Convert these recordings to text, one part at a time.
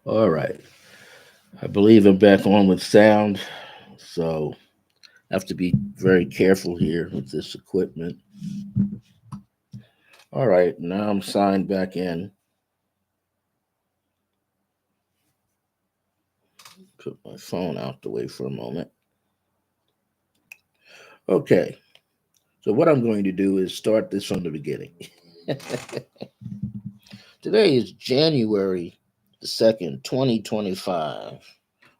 All right. I believe I'm back on with sound, so I have to be very careful here with this equipment. All right, now I'm signed back in. Put my phone out the way for a moment. Okay, so what I'm going to do is start this from the beginning. Today is January the 2nd, 2025.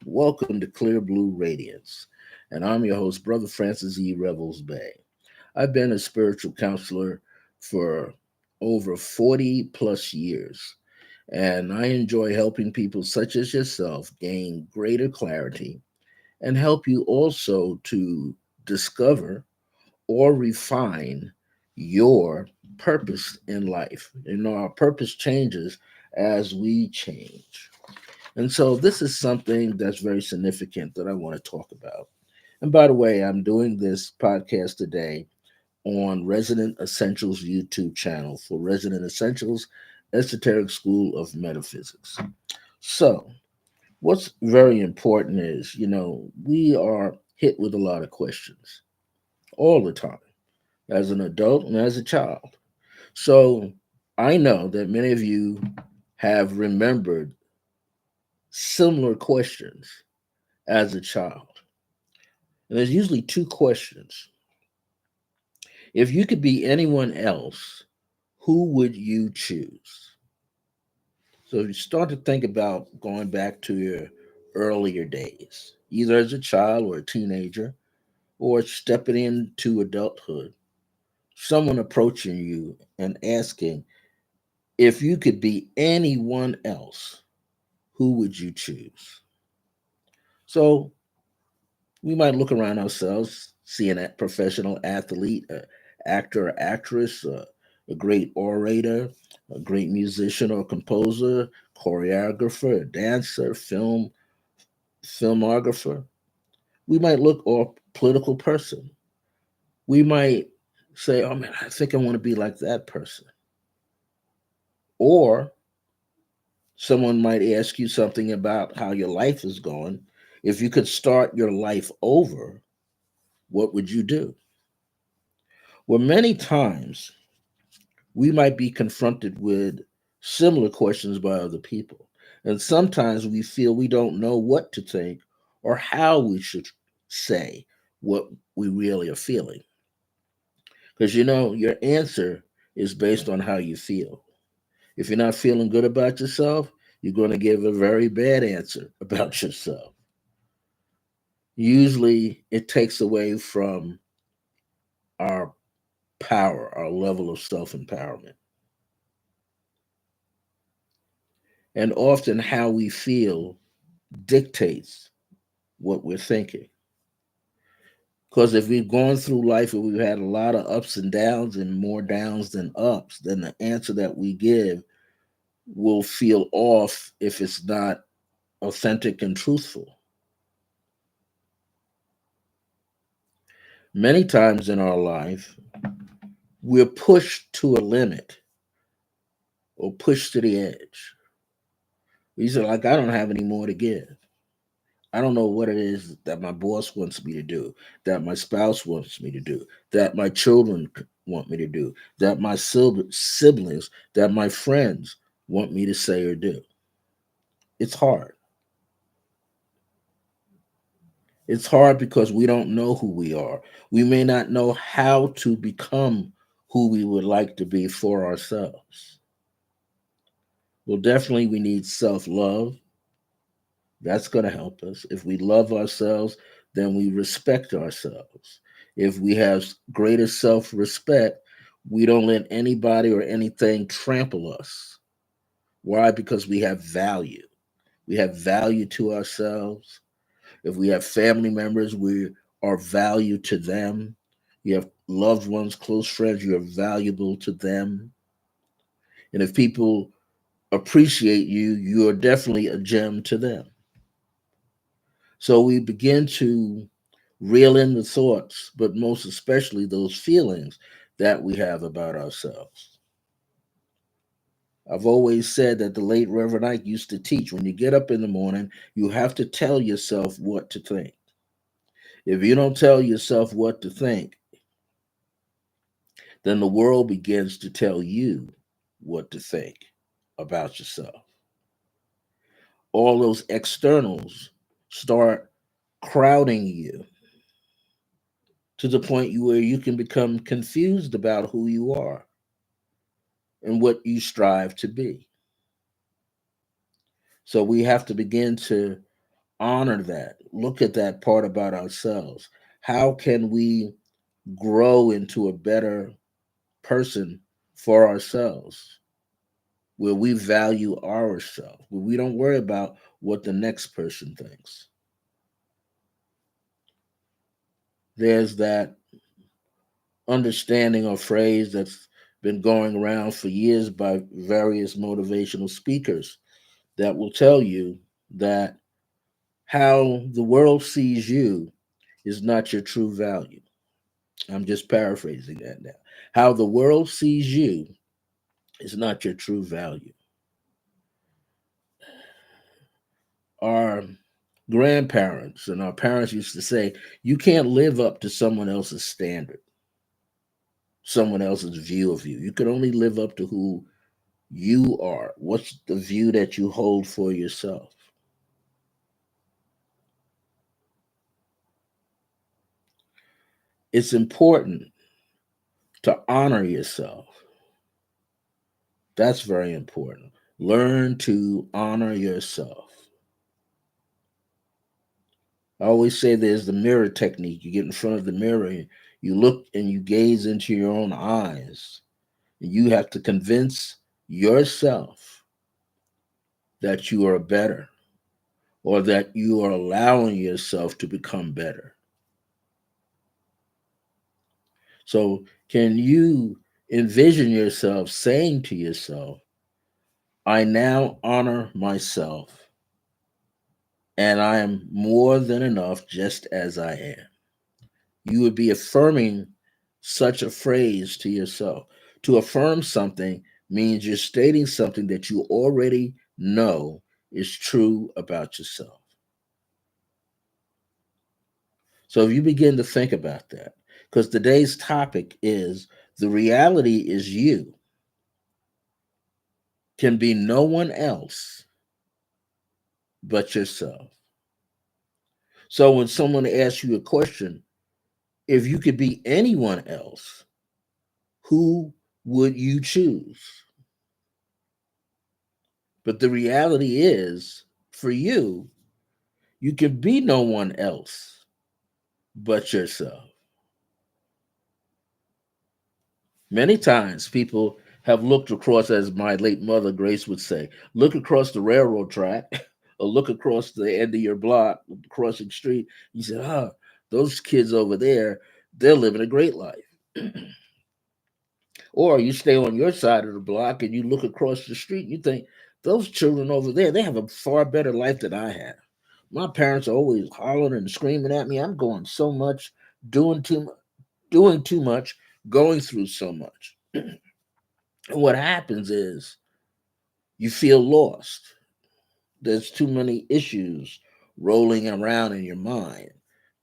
Welcome to Clear Blue Radiance. And I'm your host, Brother Francis E. Revels-Bey. I've been a spiritual counselor for over 40 plus years, and I enjoy helping people such as yourself gain greater clarity and help you also to discover or refine your purpose in life. You know, our purpose changes as we change. And so this is something that's very significant that I want to talk about. And by the way, I'm doing this podcast today on Resonant Essentials YouTube channel for Resonant Essentials Esoteric School of Metaphysics. So, what's very important is, we are hit with a lot of questions all the time as an adult and as a child. So, I know that many of you have remembered similar questions as a child. And there's usually two questions. If you could be anyone else, who would you choose? So you start to think about going back to your earlier days, either as a child or a teenager, or stepping into adulthood, someone approaching you and asking, if you could be anyone else, who would you choose? So we might look around ourselves, see a professional athlete, a actor, or actress, a great orator, a great musician or composer, choreographer, a dancer, filmographer. We might look or political person. We might say, "Oh man, I think I want to be like that person." Or someone might ask you something about how your life is going. If you could start your life over, what would you do? Well, many times we might be confronted with similar questions by other people. And sometimes we feel we don't know what to think or how we should say what we really are feeling. Because your answer is based on how you feel. If you're not feeling good about yourself, you're going to give a very bad answer about yourself. Usually, it takes away from our power, our level of self empowerment. And often, how we feel dictates what we're thinking. Because if we've gone through life and we've had a lot of ups and downs and more downs than ups, then the answer that we give will feel off if it's not authentic and truthful. Many times in our life, we're pushed to a limit or pushed to the edge. We say, like, I don't have any more to give. I don't know what it is that my boss wants me to do, that my spouse wants me to do, that my children want me to do, that my siblings, that my friends want me to say or do. It's hard. It's hard because we don't know who we are. We may not know how to become who we would like to be for ourselves. Well, definitely we need self love. That's going to help us. If we love ourselves, then we respect ourselves. If we have greater self respect, we don't let anybody or anything trample us. Why? Because we have value. We have value to ourselves. If we have family members, we are value to them. You have loved ones, close friends, you are valuable to them. And if people appreciate you, you are definitely a gem to them. So we begin to reel in the thoughts, but most especially those feelings that we have about ourselves. I've always said that the late Reverend Ike used to teach when you get up in the morning, you have to tell yourself what to think. If you don't tell yourself what to think, then the world begins to tell you what to think about yourself. All those externals start crowding you to the point where you can become confused about who you are and what you strive to be. So we have to begin to honor that, look at that part about ourselves. How can we grow into a better person for ourselves where we value ourselves, where we don't worry about what the next person thinks? There's that understanding or phrase that's been going around for years by various motivational speakers that will tell you that how the world sees you is not your true value. I'm just paraphrasing that now. How the world sees you is not your true value. Our grandparents and our parents used to say, you can't live up to someone else's standard, someone else's view of you. You can only live up to who you are. What's the view that you hold for yourself? It's important to honor yourself. That's very important. Learn to honor yourself. I always say there's the mirror technique. You get in front of the mirror, you look and you gaze into your own eyes. And you have to convince yourself that you are better or that you are allowing yourself to become better. So, can you envision yourself saying to yourself, I now honor myself and I am more than enough just as I am? You would be affirming such a phrase to yourself. To affirm something means you're stating something that you already know is true about yourself. So if you begin to think about that, because today's topic is the reality is you can be no one else but yourself. So when someone asks you a question, if you could be anyone else, who would you choose? But the reality is, for you, you can be no one else but yourself. Many times people have looked across, as my late mother Grace would say, look across the railroad track or look across the end of your block, crossing street. You said, those kids over there, they're living a great life. Or you stay on your side of the block and you look across the street and you think, those children over there, they have a far better life than I have. My parents are always hollering and screaming at me. I'm going so much, doing too much, doing too much, going through so much. And what happens is you feel lost. There's too many issues rolling around in your mind,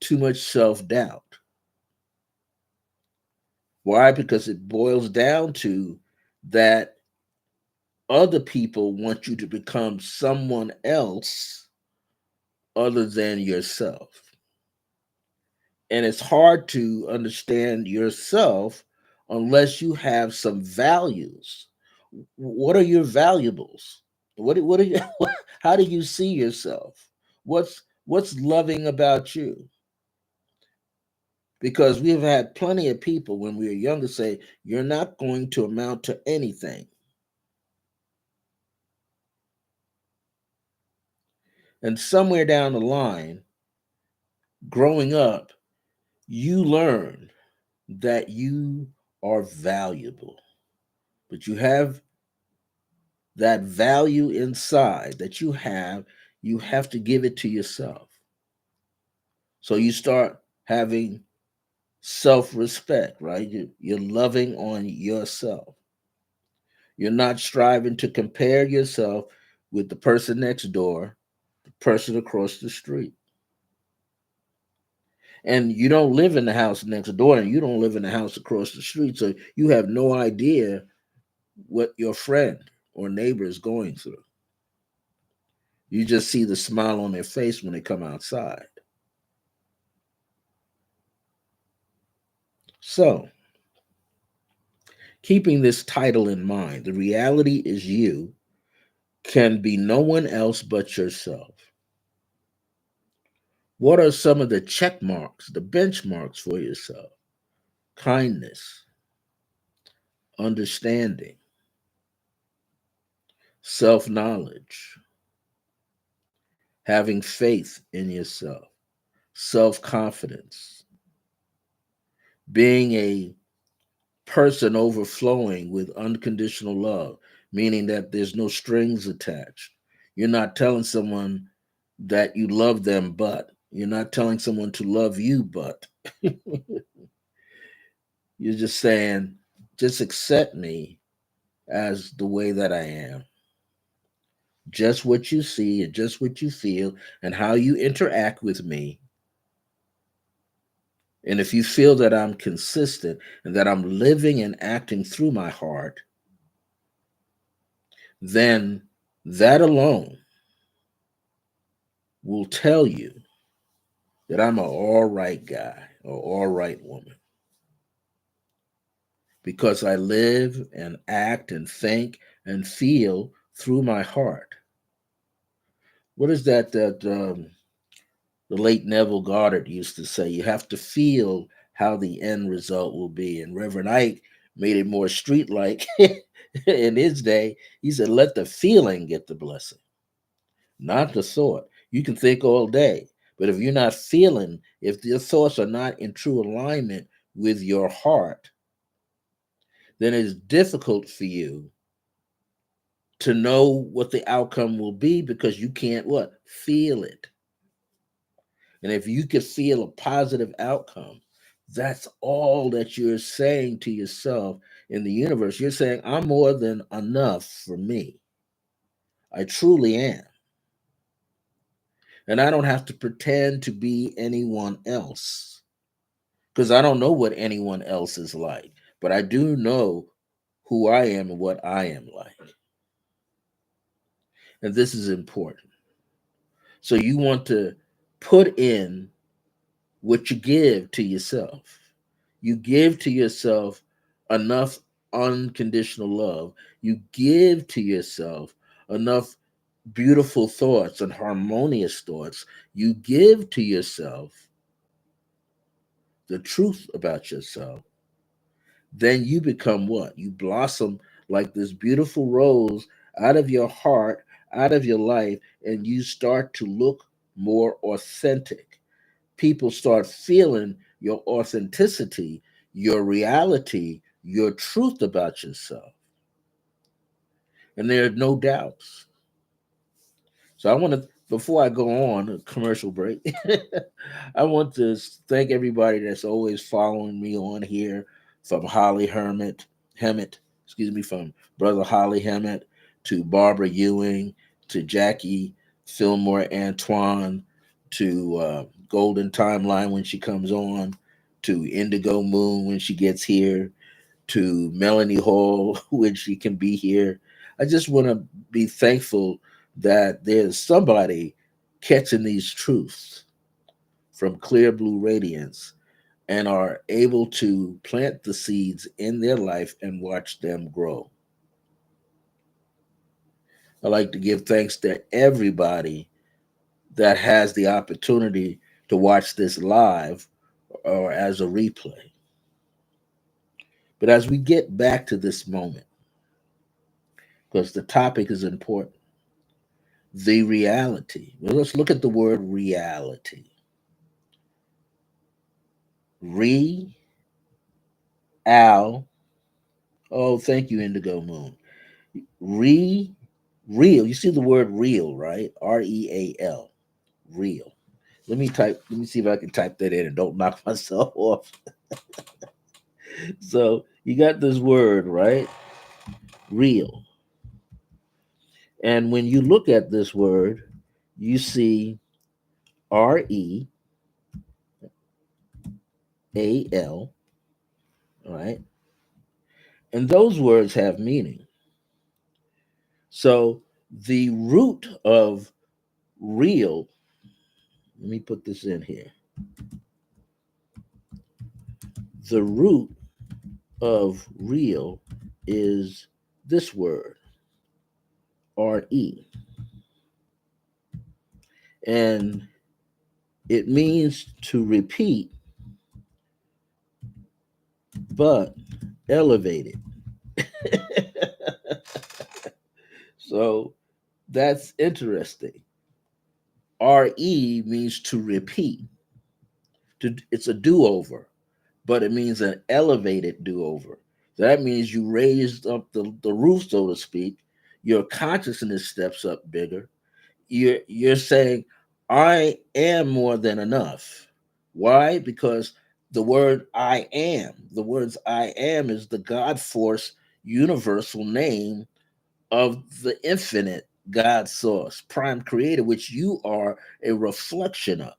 too much self doubt. Why? Because it boils down to that other people want you to become someone else other than yourself. And it's hard to understand yourself unless you have some values. What are your valuables? What are you how do you see yourself? What's loving about you? Because we've had plenty of people when we were younger say, you're not going to amount to anything. And somewhere down the line, growing up, you learn that you are valuable. But you have that value inside that you have to give it to yourself. So you start having self respect, right? You're loving on yourself. You're not striving to compare yourself with the person next door, the person across the street. And you don't live in the house next door and you don't live in the house across the street. So you have no idea what your friend or neighbor is going through. You just see the smile on their face when they come outside. So, keeping this title in mind, the reality is you can be no one else but yourself. What are some of the check marks, the benchmarks for yourself? Kindness, understanding, self knowledge, having faith in yourself, self confidence, being a person overflowing with unconditional love, meaning that there's no strings attached. You're not telling someone that you love them, but you're not telling someone to love you, but you're just saying, just accept me as the way that I am. Just what you see and just what you feel and how you interact with me. And if you feel that I'm consistent and that I'm living and acting through my heart, then that alone will tell you that I'm an all right guy or all right woman because I live and act and think and feel through my heart. What is that the late Neville Goddard used to say? You have to feel how the end result will be. And Reverend Ike made it more street like in his day. He said, let the feeling get the blessing, not the thought. You can think all day, but if you're not feeling, if your thoughts are not in true alignment with your heart, then it's difficult for you to know what the outcome will be because you can't what? Feel it. And if you could feel a positive outcome, that's all that you're saying to yourself in the universe. You're saying, I'm more than enough for me. I truly am. And I don't have to pretend to be anyone else because I don't know what anyone else is like, but I do know who I am and what I am like. And this is important. So you want to put in what you give to yourself. You give to yourself enough unconditional love. You give to yourself enough beautiful thoughts and harmonious thoughts. You give to yourself the truth about yourself. Then you become what? You blossom like this beautiful rose out of your heart, out of your life, and you start to look more authentic. People start feeling your authenticity, your reality, your truth about yourself. And there are no doubts. So I want to, before I go on a commercial break, I want to thank everybody that's always following me on here, from Holly Hemmett, excuse me, from Brother Holly Hemmett to Barbara Ewing to Jackie Fillmore Antoine to Golden Timeline when she comes on, to Indigo Moon when she gets here, to Melanie Hall when she can be here. I just want to be thankful that there's somebody catching these truths from Clear Blue Radiance and are able to plant the seeds in their life and watch them grow. I like to give thanks to everybody that has the opportunity to watch this live or as a replay. But as we get back to this moment, because the topic is important, the reality. Well, let's look at the word reality. Re, al. Oh, thank you, Indigo Moon. Re, real. You see the word real, right? Real. Real. Let me type. Let me see if I can type that in and don't knock myself off. So you got this word, right? real. And when you look at this word, you see Real, right? And those words have meaning. So the root of real, let me put this in here. The root of real is this word, RE. And it means to repeat, but elevated. So that's interesting. RE means to repeat. It's a do over, but it means an elevated do over. So that means you raised up the roof, so to speak. Your consciousness steps up bigger. You're saying, I am more than enough. Why? Because the words I am is the God force universal name of the infinite God source, prime creator, which you are a reflection of.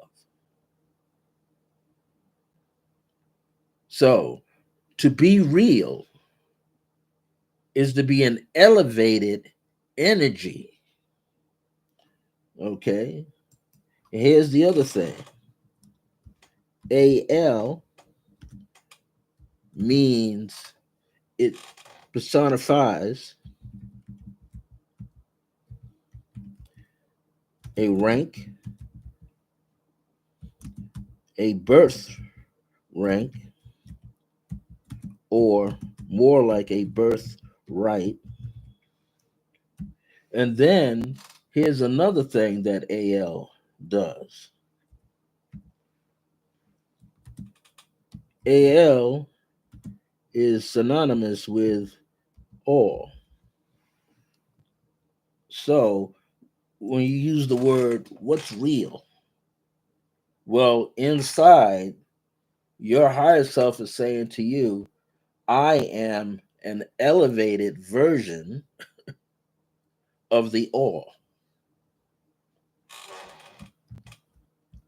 So to be real is to be an elevated energy. Okay. Here's the other thing. AL means it personifies a rank, a birth rank, or more like a birth right. And then here's another thing that AL does. AL is synonymous with all. So when you use the word, what's real? Well, inside, your higher self is saying to you, I am an elevated version of the all.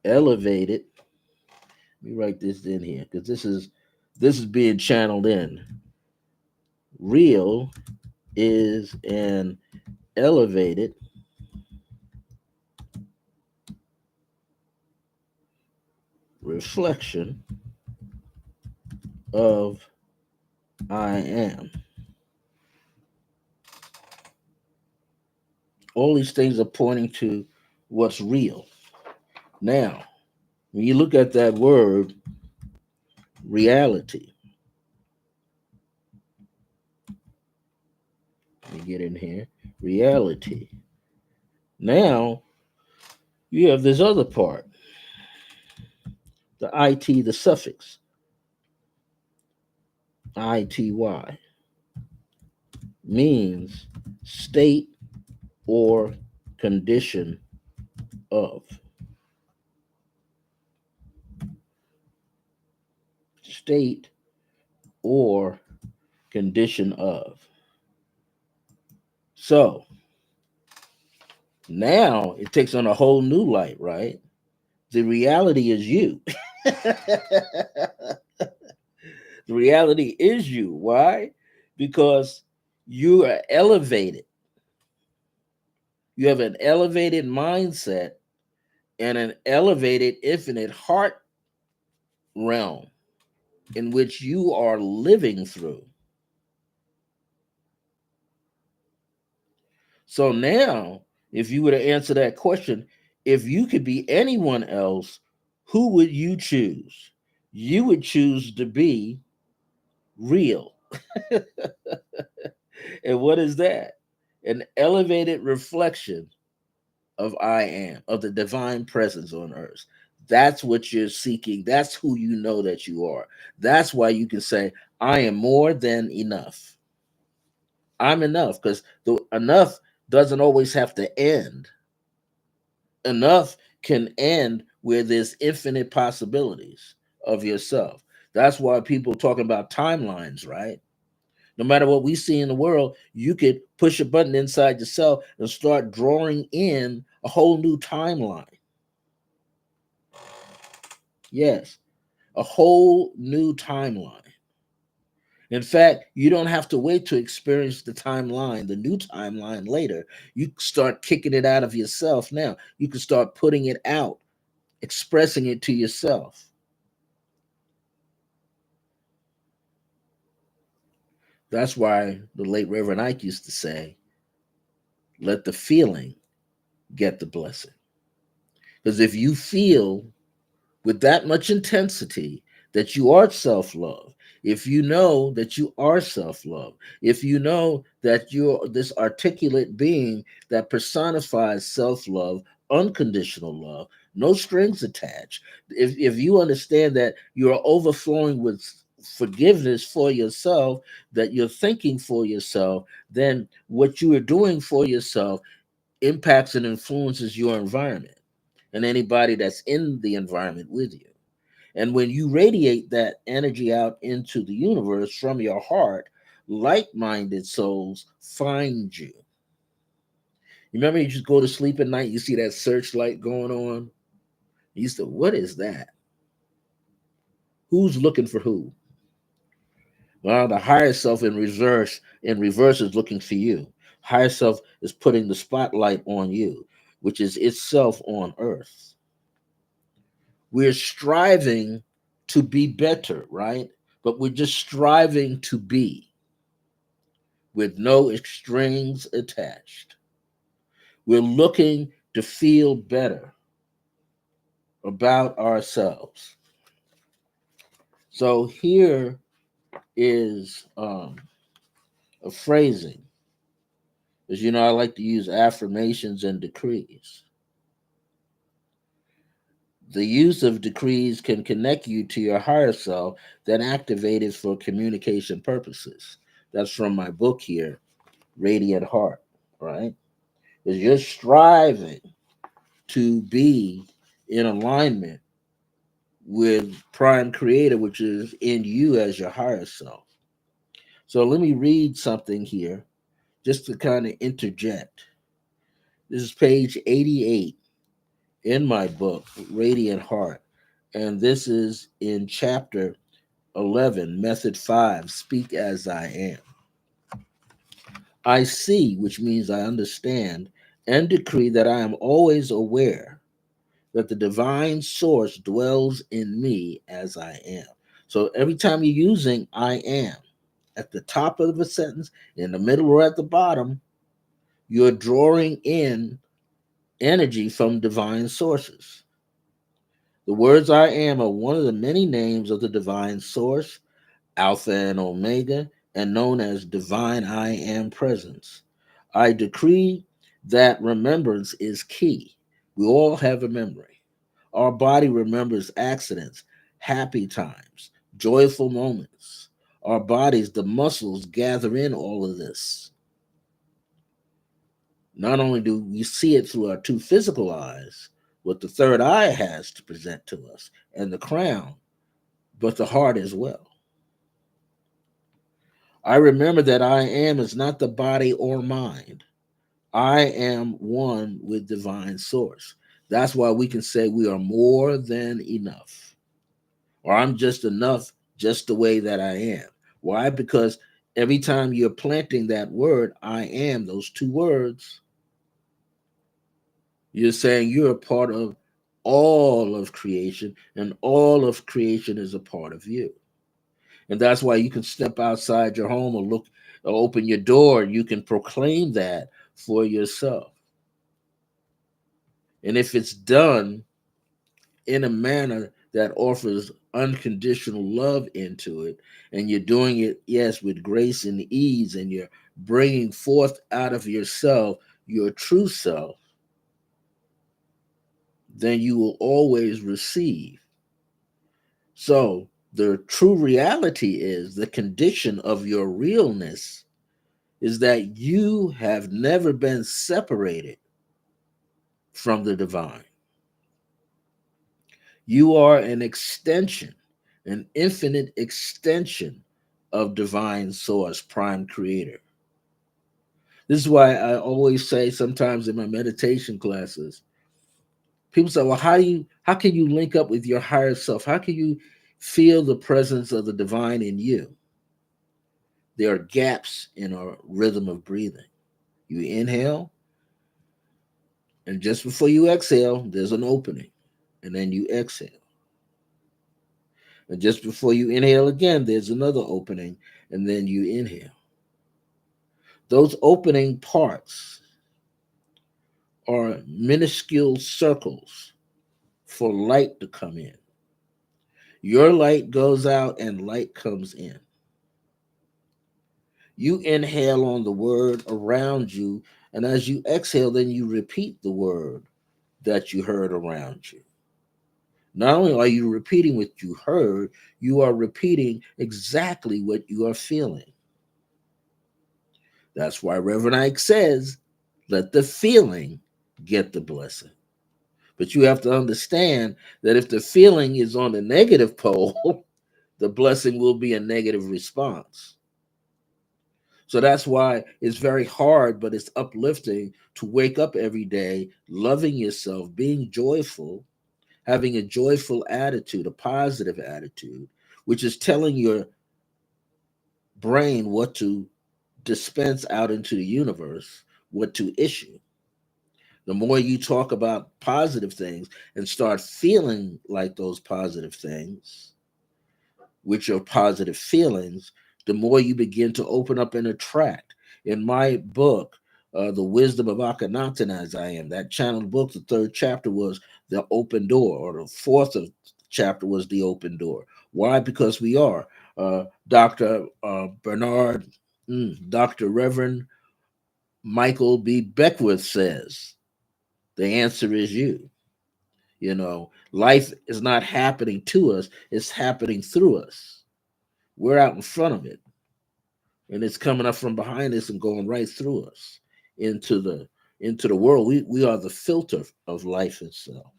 Elevated. Let me write this in here because this is being channeled in. Real is an elevated reflection of I am. All these things are pointing to what's real. Now, when you look at that word, reality, let me get in here. Reality. Now, you have this other part, the IT, the suffix, ITY, means state or condition of. State or condition of. So now it takes on a whole new light, right? The reality is you. The reality is you. Why? Because you are elevated. You have an elevated mindset and an elevated infinite heart realm in which you are living through. So now, if you were to answer that question, if you could be anyone else, who would you choose? You would choose to be real. And what is that? An elevated reflection of I am, of the divine presence on earth. That's what you're seeking. That's who you know that you are. That's why you can say, I am more than enough. I'm enough because the enough doesn't always have to end. Enough can end where there's infinite possibilities of yourself. That's why people talking about timelines, right? No matter what we see in the world, you could push a button inside yourself and start drawing in a whole new timeline. Yes, a whole new timeline. In fact, you don't have to wait to experience the new timeline later. You start kicking it out of yourself now. You can start putting it out, expressing it to yourself. That's why the late Reverend Ike used to say, let the feeling get the blessing. Because if you feel with that much intensity that you are self love, if you know that you are self love, if you know that you're this articulate being that personifies self love, unconditional love, no strings attached, if you understand that you're overflowing with forgiveness for yourself, that you're thinking for yourself, then what you are doing for yourself impacts and influences your environment and anybody that's in the environment with you. And when you radiate that energy out into the universe from your heart, like minded souls find you. You remember you just go to sleep at night, you see that searchlight going on? You used to, what is that? Who's looking for who? Well, the higher self in reverse is looking for you. Higher self is putting the spotlight on you, which is itself on earth. We're striving to be better, right? But we're just striving to be with no strings attached. We're looking to feel better about ourselves. So here is a phrasing. As you know, I like to use affirmations and decrees. The use of decrees can connect you to your higher self, then activate it for communication purposes. That's from my book here, Radiant Heart, right? Because you're striving to be in alignment with Prime Creator, which is in you as your higher self. So let me read something here just to kind of interject. This is page 88 in my book, Radiant Heart. And this is in chapter 11, Method 5, Speak as I Am. I see, which means I understand, and decree that I am always aware that the divine source dwells in me as I am. So every time you're using I am at the top of a sentence, in the middle, or at the bottom, you're drawing in energy from divine sources. The words I am are one of the many names of the divine source, Alpha and Omega, and known as divine I am presence. I decree that remembrance is key. We all have a memory. Our body remembers accidents, happy times, joyful moments. Our bodies, the muscles, gather in all of this. Not only do we see it through our two physical eyes, what the third eye has to present to us, and the crown, but the heart as well. I remember that I am is not the body or mind. I am one with divine source. That's why we can say we are more than enough, or I'm just enough just the way that I am. Why? Because every time you're planting that word, I am, those two words, you're saying you're a part of all of creation, and all of creation is a part of you. And that's why you can step outside your home or look or open your door, you can proclaim that for yourself. And if it's done in a manner that offers unconditional love into it, and you're doing it, yes, with grace and ease, and you're bringing forth out of yourself your true self, then you will always receive. So the true reality is the condition of your realness is that you have never been separated from the divine. You are an extension, an infinite extension of divine source, prime creator. This is why I always say sometimes in my meditation classes, people say, well, how can you link up with your higher self? How can you feel the presence of the divine in you? There are gaps in our rhythm of breathing. You inhale, and just before you exhale, there's an opening. And then you exhale. And just before you inhale again, there's another opening. And then you inhale. Those opening parts are minuscule circles for light to come in. Your light goes out and light comes in. You inhale on the word around you, and as you exhale, then you repeat the word that you heard around you. Not only are you repeating what you heard, you are repeating exactly what you are feeling. That's why Reverend Ike says, let the feeling get the blessing. But you have to understand that if the feeling is on the negative pole, the blessing will be a negative response. So that's why it's very hard, but it's uplifting to wake up every day loving yourself, being joyful, having a joyful attitude, a positive attitude, which is telling your brain what to dispense out into the universe, what to issue. The more you talk about positive things and start feeling like those positive things, with your positive feelings, the more you begin to open up and attract. In my book, The Wisdom of Akhenaten as I Am, that channeled book, the third chapter was the open door, or the fourth chapter was the open door. Why? Because we are. Dr. Bernard, Dr. Reverend Michael B. Beckwith says, the answer is you. You know, life is not happening to us, it's happening through us. We're out in front of it, and it's coming up from behind us and going right through us into the world. We are the filter of life itself.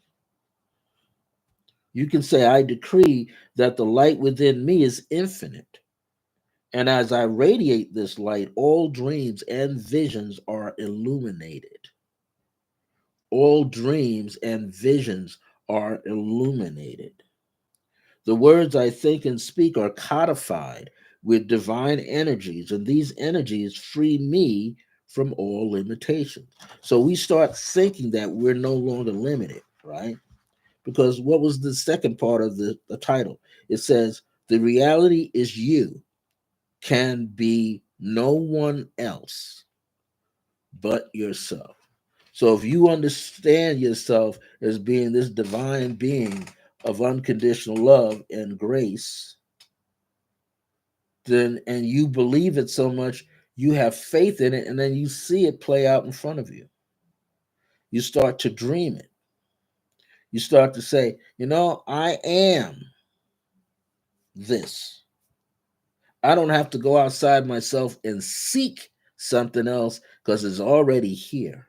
You can say, I decree that the light within me is infinite. And as I radiate this light, all dreams and visions are illuminated. All dreams and visions are illuminated. The words I think and speak are codified with divine energies, and these energies free me from all limitations. So we start thinking that we're no longer limited, right? Because what was the second part of the title? It says, the reality is you, can be no one else but yourself. So if you understand yourself as being this divine being of unconditional love and grace, then and you believe it so much, you have faith in it, and then you see it play out in front of you. You start to dream it. You start to say, I am this. I don't have to go outside myself and seek something else because it's already here.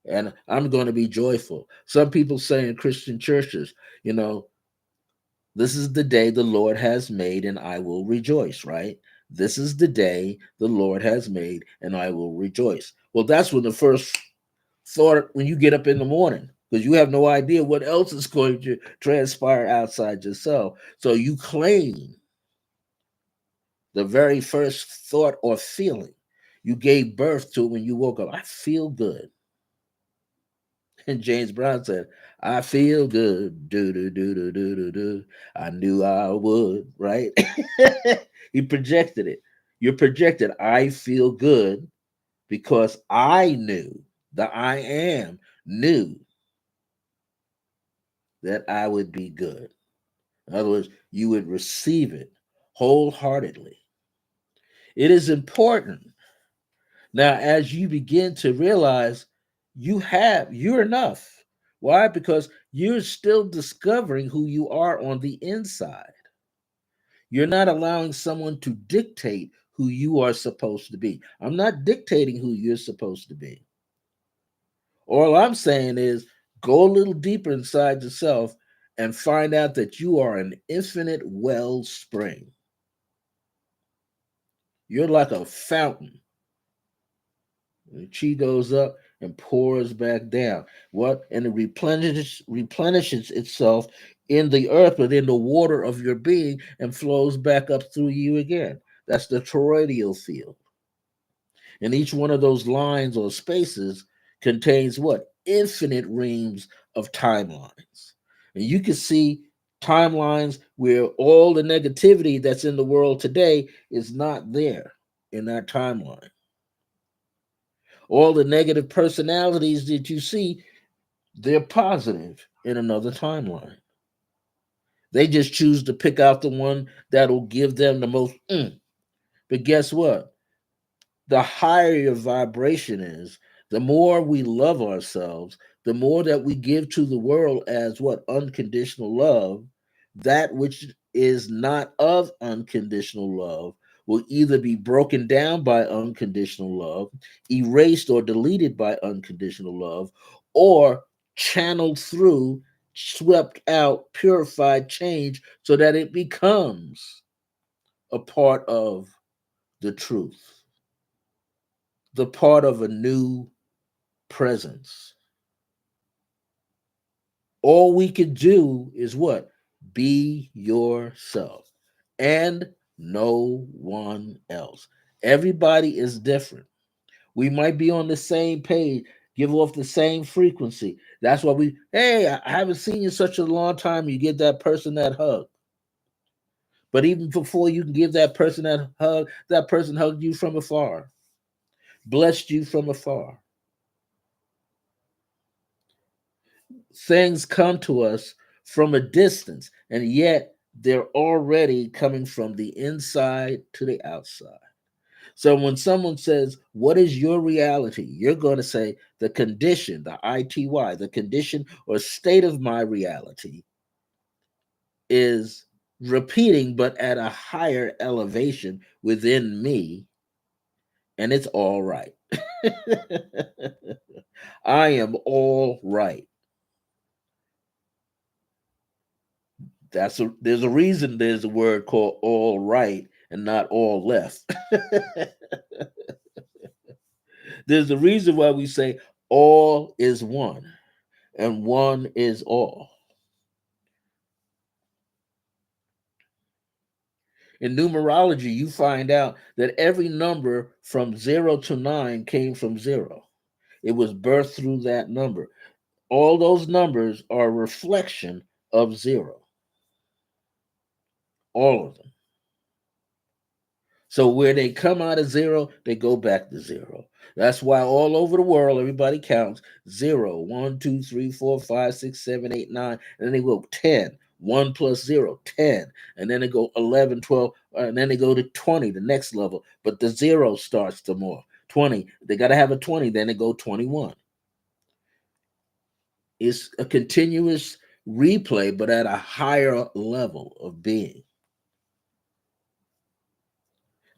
And I'm going to be joyful. Some people say in Christian churches, this is the day the Lord has made, and I will rejoice, right? This is the day the Lord has made, and I will rejoice. Well, that's when the first thought when you get up in the morning, because you have no idea what else is going to transpire outside yourself. So you claim the very first thought or feeling. You gave birth to it when you woke up. I feel good. And James Brown said, I feel good. Do, do, do, do, do, do, do. I knew I would, right? He projected it. You're projected, I feel good because I knew, the I am knew that I would be good. In other words, you would receive it wholeheartedly. It is important now as you begin to realize you're enough. Why? Because you're still discovering who you are on the inside. You're not allowing someone to dictate who you are supposed to be. I'm not dictating who you're supposed to be. All I'm saying is go a little deeper inside yourself and find out that you are an infinite wellspring. You're like a fountain. The chi goes up and pours back down. What? And it replenishes itself in the earth, but in the water of your being, and flows back up through you again. That's the toroidal field. And each one of those lines or spaces contains what? Infinite reams of timelines. And you can see timelines where all the negativity that's in the world today is not there in that timeline. All the negative personalities that you see, they're positive in another timeline. They just choose to pick out the one that'll give them the most. But guess what? The higher your vibration is, the more we love ourselves, the more that we give to the world as what? Unconditional love. That which is not of unconditional love will either be broken down by unconditional love, erased or deleted by unconditional love, or channeled through, swept out, purified, changed so that it becomes a part of the truth, the part of a new presence. All we can do is what? Be yourself and no one else. Everybody is different. We might be on the same page, give off the same frequency. That's why hey, I haven't seen you in such a long time. You give that person that hug. But even before you can give that person that hug, that person hugged you from afar, blessed you from afar. Things come to us from a distance, and yet they're already coming from the inside to the outside. So when someone says, "What is your reality?" you're going to say, "The condition, the ITY, the condition or state of my reality is repeating, but at a higher elevation within me, and it's all right." I am all right. There's a reason there's a word called all right and not all left. There's a reason why we say all is one and one is all. In numerology, you find out that every number from 0 to 9 came from zero. It was birthed through that number. All those numbers are a reflection of zero, all of them. So where they come out of zero, they go back to zero. That's why all over the world, everybody counts 0, 1, 2, 3, 4, 5, 6, 7, 8, 9, and then they go 10. 1 plus 0, 10. And then they go 11, 12, and then they go to 20, the next level. But the zero starts to more. 20, they got to have a 20, then they go 21. It's a continuous replay, but at a higher level of being.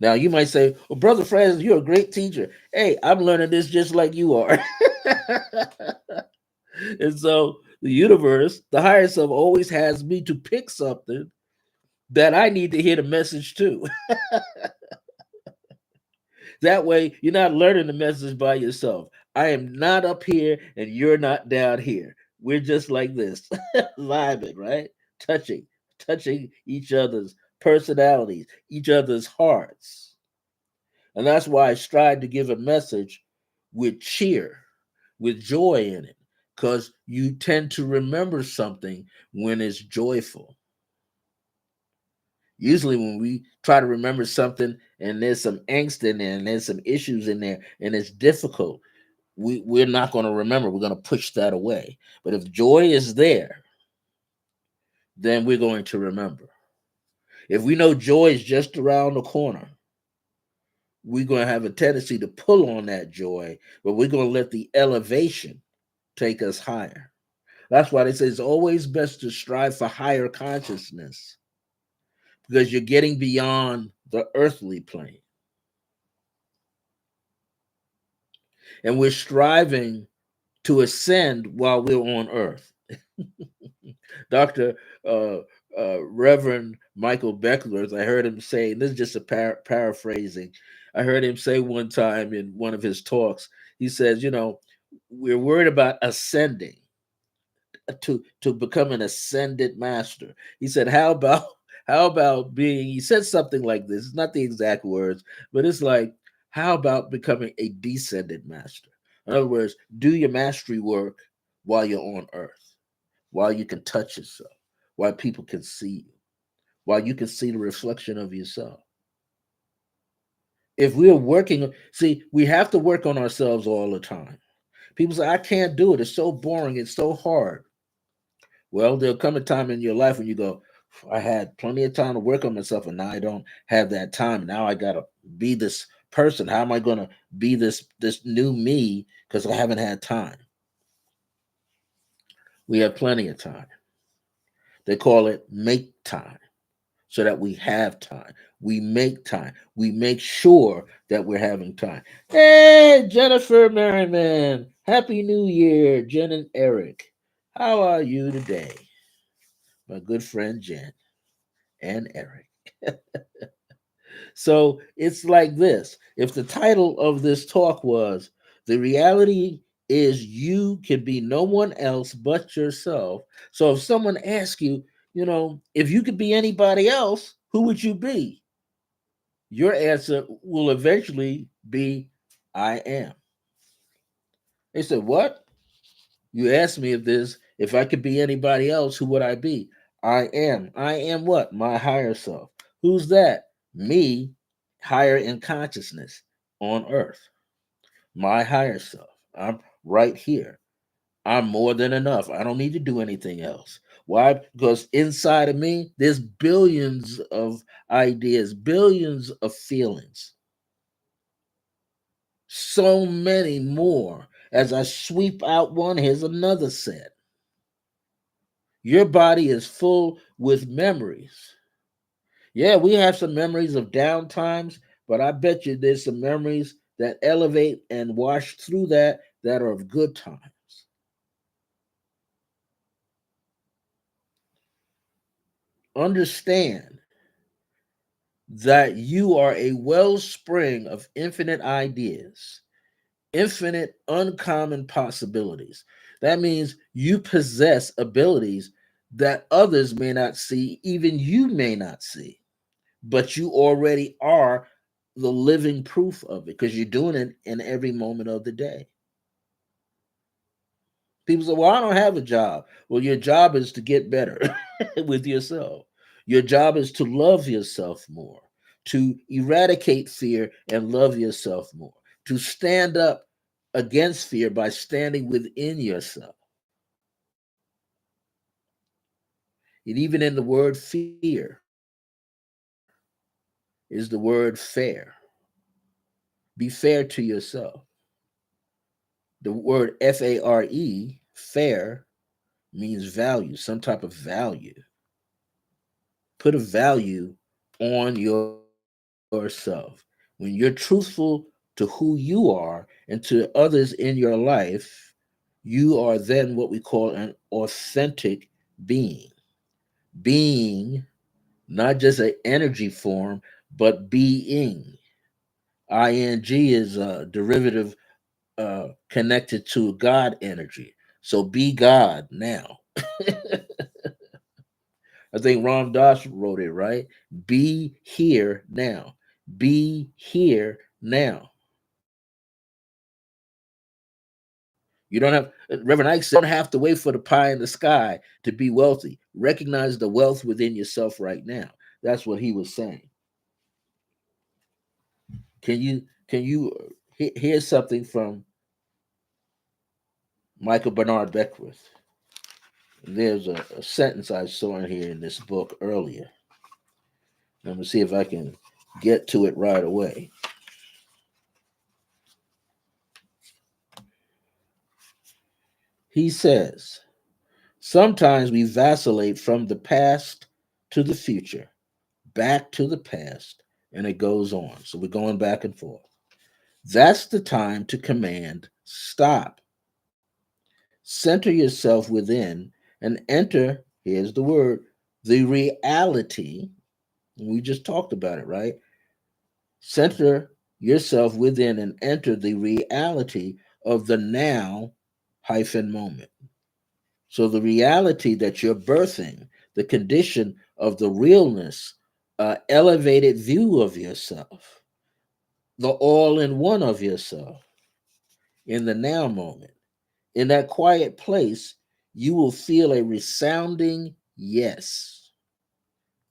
Now you might say, "Well, Brother Francis, you're a great teacher." Hey, I'm learning this just like you are. And so the universe, the higher self, always has me to pick something that I need to hear the message to. That way, you're not learning the message by yourself. I am not up here and you're not down here. We're just like this, vibing, right? Touching, touching each other's personalities, each other's hearts. And that's why I strive to give a message with cheer, with joy in it, because you tend to remember something when it's joyful. Usually, when we try to remember something and there's some angst in there and there's some issues in there and it's difficult, we're not going to remember. We're going to push that away. But if joy is there, then we're going to remember. If we know joy is just around the corner, we're going to have a tendency to pull on that joy, but we're going to let the elevation take us higher. That's why they say it's always best to strive for higher consciousness because you're getting beyond the earthly plane. And we're striving to ascend while we're on earth. Dr. Reverend Michael Beckler's. I heard him say, this is just a paraphrasing. I heard him say one time in one of his talks, he says, we're worried about ascending to become an ascended master. He said, how about being, he said something like this. It's not the exact words, but it's like, how about becoming a descended master? In other words, do your mastery work while you're on earth, while you can touch yourself, while people can see you, while you can see the reflection of yourself. If we're working, see, we have to work on ourselves all the time. People say, I can't do it. It's so boring. It's so hard. Well, there'll come a time in your life when you go, I had plenty of time to work on myself, and now I don't have that time. Now I gotta be this person. How am I gonna be this new me? Because I haven't had time. We have plenty of time. They call it make time, so that we have time. We make time. We make sure that we're having time. Hey, Jennifer Merriman. Happy New Year, Jen and Eric. How are you today? My good friend Jen and Eric. So it's like this. If the title of this talk was The Reality is You Can Be No One Else But Yourself. So if someone asks you, if you could be anybody else, who would you be? Your answer will eventually be, I am. They said, what? You asked me if I could be anybody else, who would I be? I am. I am what? My higher self. Who's that? Me, higher in consciousness on earth. My higher self. I'm right here. I'm more than enough. I don't need to do anything else. Why? Because inside of me, there's billions of ideas, billions of feelings, so many more. As I sweep out one, here's another set. Your body is full with memories. Yeah, we have some memories of down times, but I bet you there's some memories that elevate and wash through that are of good times. Understand that you are a wellspring of infinite ideas, infinite uncommon possibilities. That means you possess abilities that others may not see, even you may not see, but you already are the living proof of it because you're doing it in every moment of the day. People say, well, I don't have a job. Well, your job is to get better with yourself. Your job is to love yourself more, to eradicate fear and love yourself more, to stand up against fear by standing within yourself. And even in the word fear is the word fair. Be fair to yourself. The word FARE, fair, means value, some type of value. Put a value on yourself. When you're truthful to who you are and to others in your life, you are then what we call an authentic being. Being, not just an energy form, but being. ING is a derivative connected to God energy. So be God now. I think Ram Dass wrote it, right? Be here now. Be here now. You don't have, Reverend Ike said, you don't have to wait for the pie in the sky to be wealthy. Recognize the wealth within yourself right now. That's what he was saying. Can you hear something from Michael Bernard Beckwith? There's a sentence I saw in here in this book earlier. Let me see if I can get to it right away. He says, sometimes we vacillate from the past to the future, back to the past, and it goes on. So we're going back and forth. That's the time to command stop. Center yourself within and enter, here's the word, the reality. We just talked about it, right? Center yourself within and enter the reality of the now hyphen moment. So the reality that you're birthing, the condition of the realness, elevated view of yourself, the all in one of yourself in the now moment. In that quiet place, you will feel a resounding yes,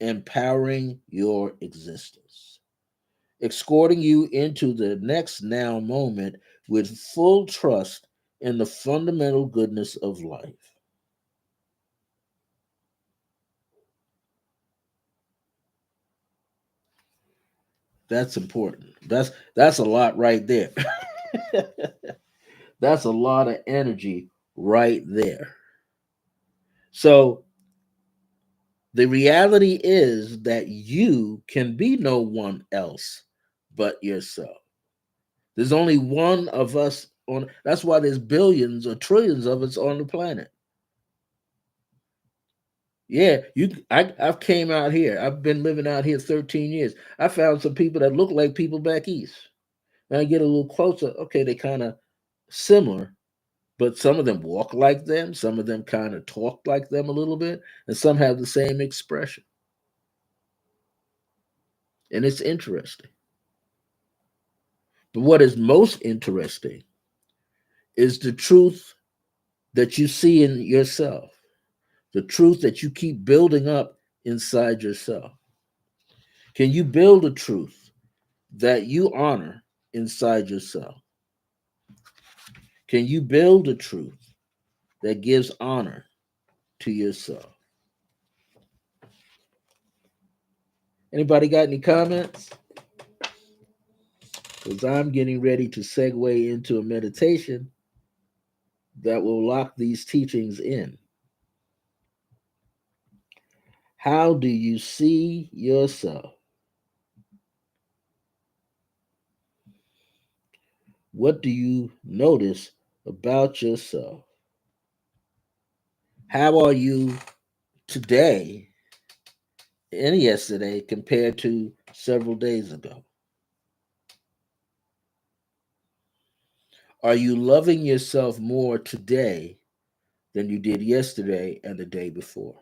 empowering your existence, escorting you into the next now moment with full trust in the fundamental goodness of life. That's important. That's a lot right there. That's a lot of energy right there. So the reality is that you can be no one else but yourself. There's only one of us on. That's why there's billions or trillions of us on the planet. Yeah, I've came out here. I've been living out here 13 years. I found some people that look like people back east. And I get a little closer. Okay, they kind of similar, but some of them walk like them. Some of them kind of talk like them a little bit, and some have the same expression. And it's interesting. But what is most interesting is the truth that you see in yourself, the truth that you keep building up inside yourself. Can you build a truth that you honor inside yourself? Can you build a truth that gives honor to yourself? Anybody got any comments? Because I'm getting ready to segue into a meditation that will lock these teachings in. How do you see yourself? What do you notice about yourself? How are you today and yesterday compared to several days ago? Are you loving yourself more today than you did yesterday and the day before?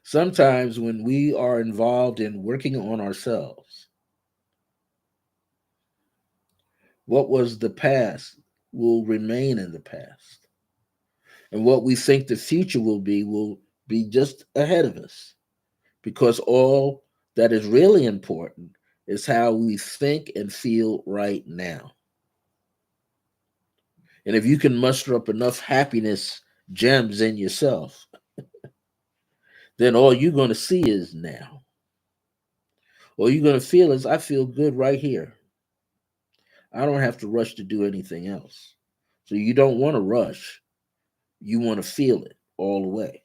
Sometimes when we are involved in working on ourselves, what was the past will remain in the past. And what we think the future will be just ahead of us. Because all that is really important is how we think and feel right now. And if you can muster up enough happiness gems in yourself, then all you're going to see is now. All you're going to feel is, I feel good right here. I don't have to rush to do anything else. So you don't want to rush. You want to feel it all the way.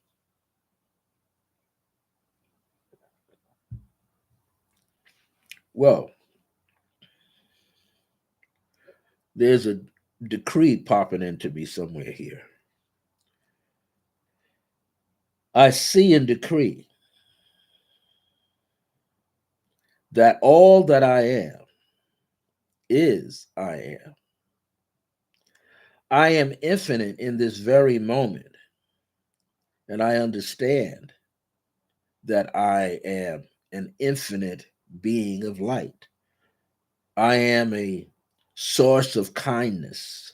Well, there's a decree popping into me somewhere here. I see and decree that all that I am is I am. I am infinite in this very moment, and I understand that I am an infinite being of light. I am a source of kindness.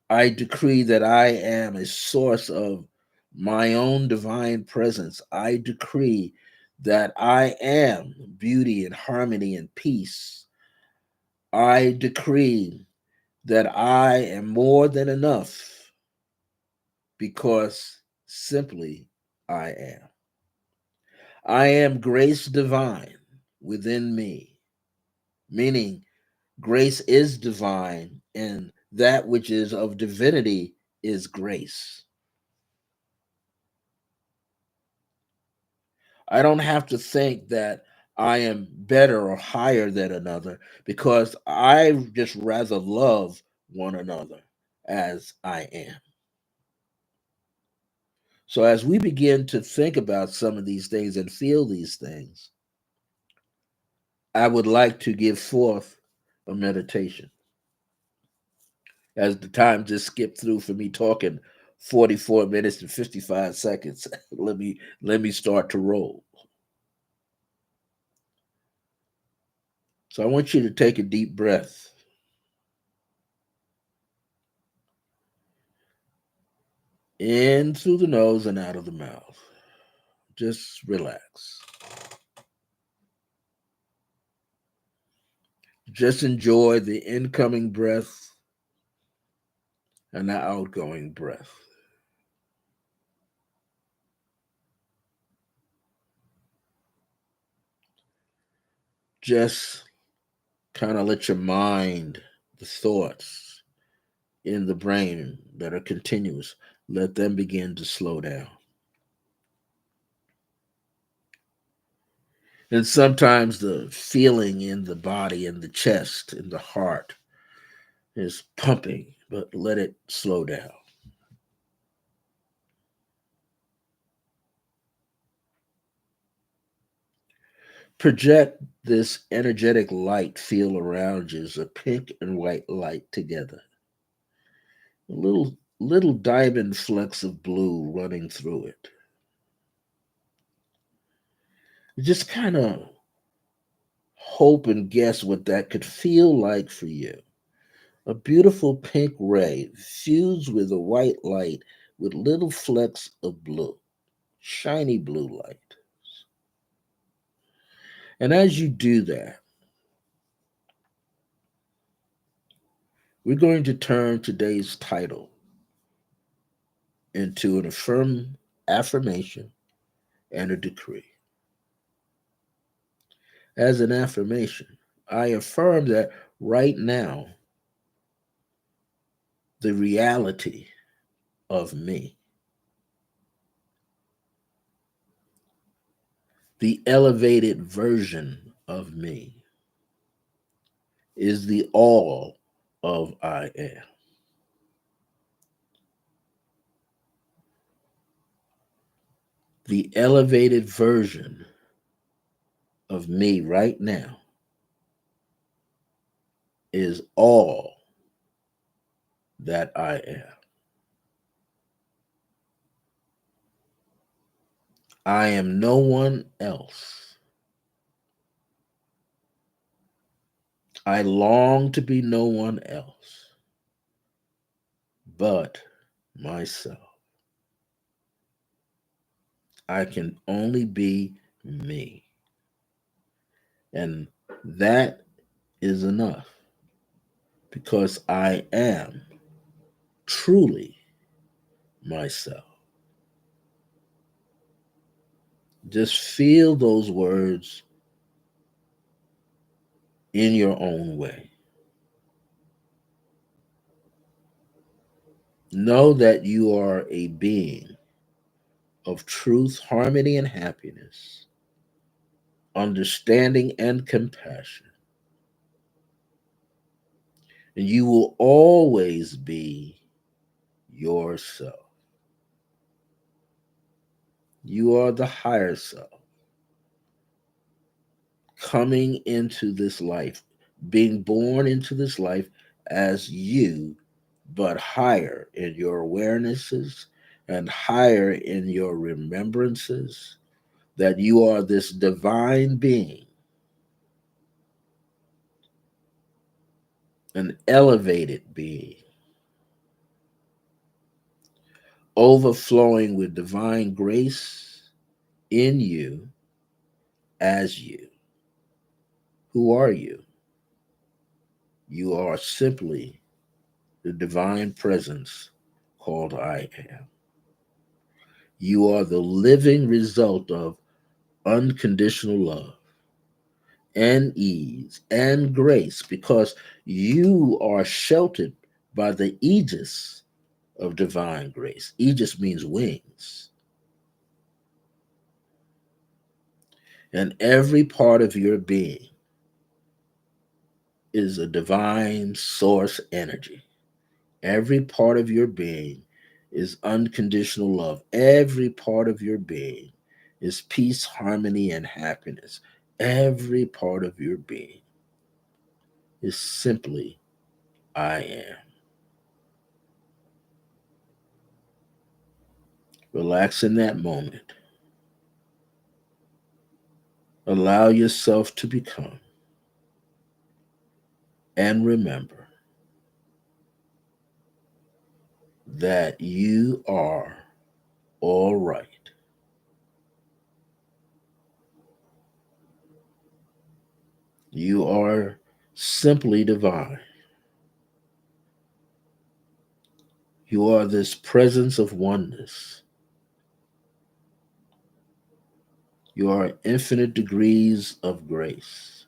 I decree that I am a source of my own divine presence. I decree that I am beauty and harmony and peace. I decree that I am more than enough because simply I am. I am grace divine within me, meaning grace is divine and that which is of divinity is grace. I don't have to think that I am better or higher than another because I just rather love one another as I am. So, as we begin to think about some of these things and feel these things, I would like to give forth a meditation. As the time just skipped through for me talking 44 minutes and 55 seconds, let me start to roll. So I want you to take a deep breath in through the nose and out of the mouth. Just relax. Just enjoy the incoming breath and the outgoing breath. Just kind of let your mind, the thoughts in the brain that are continuous, let them begin to slow down. And sometimes the feeling in the body, in the chest, in the heart is pumping, but let it slow down. Project this energetic light feel around you as a pink and white light together. A little diamond flecks of blue running through it. Just kind of hope and guess what that could feel like for you. A beautiful pink ray fused with a white light with little flecks of blue, shiny blue light. And as you do that, we're going to turn today's title into an affirmation and a decree. As an affirmation, I affirm that right now, the reality of me, the elevated version of me, is the all of I am. The elevated version of me right now is all that I am. I am no one else. I long to be no one else but myself. I can only be me. And that is enough because I am truly myself. Just feel those words in your own way. Know that you are a being of truth, harmony, and happiness, understanding, and compassion. And you will always be yourself. You are the higher self coming into this life, being born into this life as you, but higher in your awarenesses and higher in your remembrances that you are this divine being, an elevated being, overflowing with divine grace in you as you. Who are you? You are simply the divine presence called I am. You are the living result of unconditional love and ease and grace because you are sheltered by the aegis of divine grace. Aegis means wings. And every part of your being is a divine source energy. Every part of your being is unconditional love. Every part of your being is peace, harmony, and happiness. Every part of your being is simply I am. Relax in that moment. Allow yourself to become and remember that you are all right. You are simply divine. You are this presence of oneness. You are infinite degrees of grace.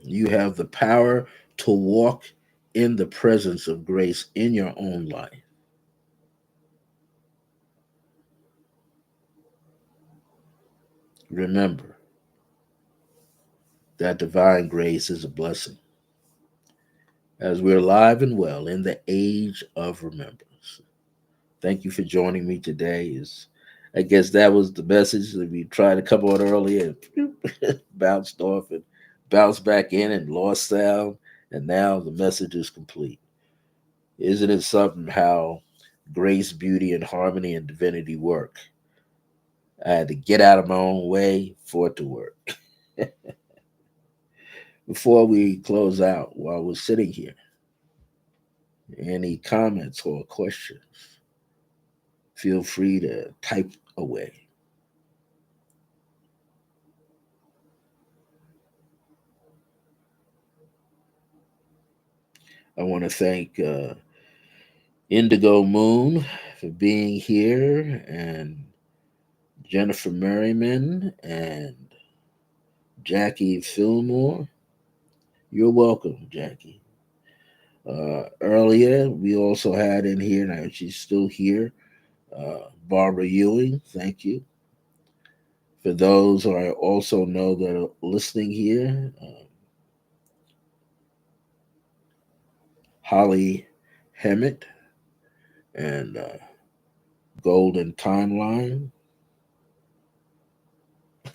You have the power to walk in the presence of grace in your own life. Remember that divine grace is a blessing as we're alive and well in the age of remembrance. Thank you for joining me today. I guess that was the message that we tried to come on earlier and bounced off and bounced back in and lost sound, and now the message is complete. Isn't it something how grace, beauty, and harmony and divinity work? I had to get out of my own way for it to work. Before we close out, while we're sitting here, any comments or questions, feel free to type away. I want to thank Indigo Moon for being here, and Jennifer Merriman and Jackie Fillmore. You're welcome, Jackie. Earlier, we also had in here, now she's still here, Barbara Ewing. Thank you. For those who I also know that are listening here, Holly Hemmett and Golden Timeline.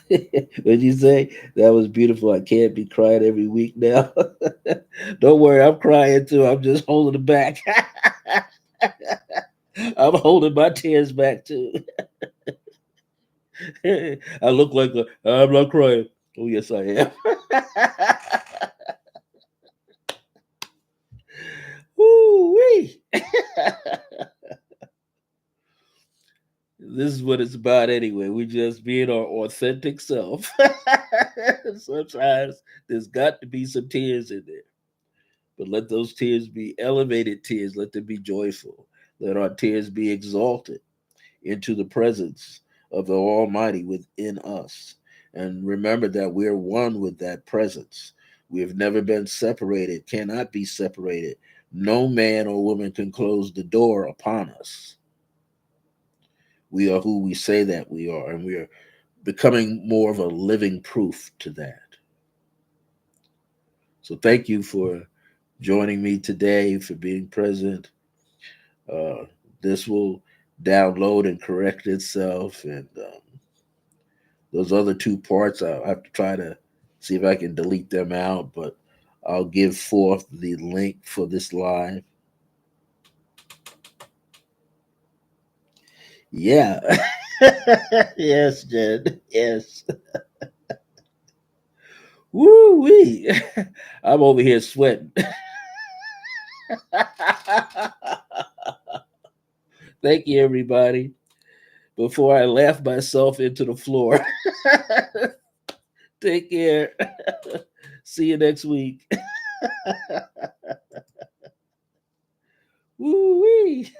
What'd you say? That was beautiful. I can't be crying every week now. Don't worry, I'm crying too. I'm just holding it back. I'm holding my tears back too. I look like I'm not crying. Oh yes, I am. Woo wee. This is what it's about anyway. We just being our authentic self. Sometimes there's got to be some tears in there. But let those tears be elevated tears. Let them be joyful. Let our tears be exalted into the presence of the Almighty within us. And remember that we're one with that presence. We have never been separated, cannot be separated. No man or woman can close the door upon us. We are who we say that we are, and we are becoming more of a living proof to that. So thank you for joining me today, for being present. Uh, this will download and correct itself, and those other two parts, I'll have to try to see if I can delete them out, but I'll give forth the link for this live. Yeah. Yes, Jen. Yes. Woo wee. I'm over here sweating. Thank you, everybody. Before I laugh myself into the floor. Take care. See you next week. Woo wee.